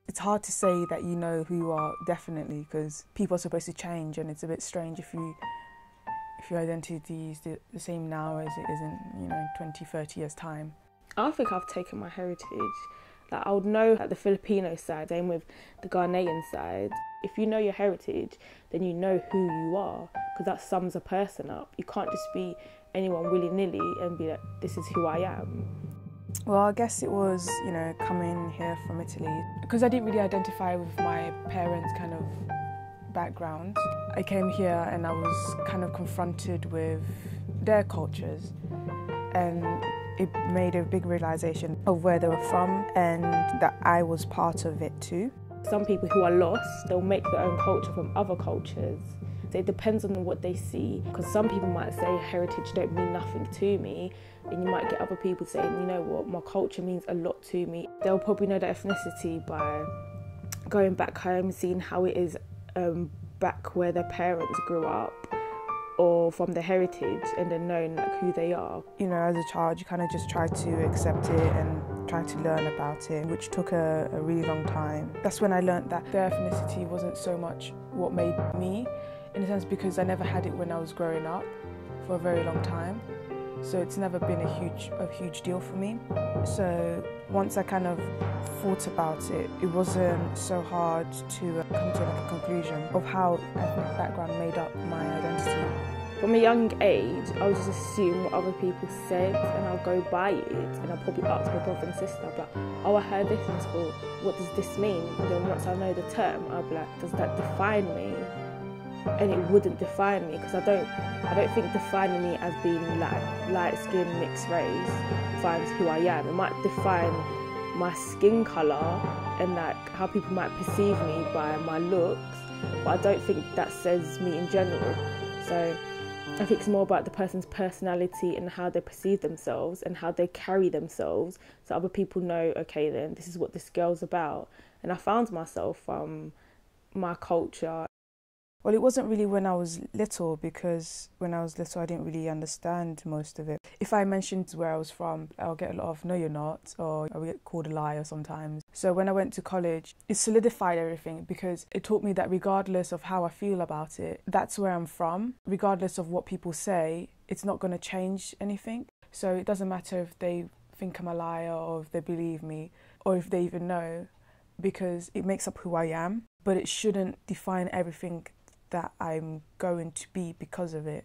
It's hard to say that you know who you are definitely, because people are supposed to change, and it's a bit strange if your identity is the same now as it is in 20, 30 years time. I think I've taken my heritage. Like, I would know the Filipino side, same with the Ghanaian side. If you know your heritage, then you know who you are, because that sums a person up. You can't just be anyone willy-nilly and be like, this is who I am. Well, I guess it was, coming here from Italy, because I didn't really identify with my parents' kind of background. I came here and I was kind of confronted with their cultures, and it made a big realization of where they were from and that I was part of it too. Some people who are lost, they'll make their own culture from other cultures. So it depends on what they see, because some people might say heritage don't mean nothing to me, and you might get other people saying, you know what, my culture means a lot to me. They'll probably know their ethnicity by going back home, seeing how it is back where their parents grew up, or from their heritage, and then knowing who they are. As a child, you kind of just try to accept it and try to learn about it, which took a really long time. That's when I learned that their ethnicity wasn't so much what made me, in a sense, because I never had it when I was growing up for a very long time. So it's never been a huge deal for me. So once I kind of thought about it, it wasn't so hard to come to a conclusion of how ethnic background made up my identity. From a young age, I would just assume what other people said, and I'll go by it, and I'll probably ask my brother and sister, but oh, I heard this in school, what does this mean? And then once I know the term, I'll be like, does that define me? And it wouldn't define me, because I don't think defining me as being like light-skinned, mixed race defines who I am. It might define my skin colour and how people might perceive me by my looks, but I don't think that says me in general. So I think it's more about the person's personality and how they perceive themselves and how they carry themselves, so other people know, okay, then this is what this girl's about. And I found myself from my culture. Well, it wasn't really when I was little, because when I was little I didn't really understand most of it. If I mentioned where I was from, I'll get a lot of "no you're not," or I'll get called a liar sometimes. So when I went to college, it solidified everything, because it taught me that regardless of how I feel about it, that's where I'm from. Regardless of what people say, it's not going to change anything. So it doesn't matter if they think I'm a liar, or if they believe me, or if they even know, because it makes up who I am. But it shouldn't define everything that I'm going to be because of it.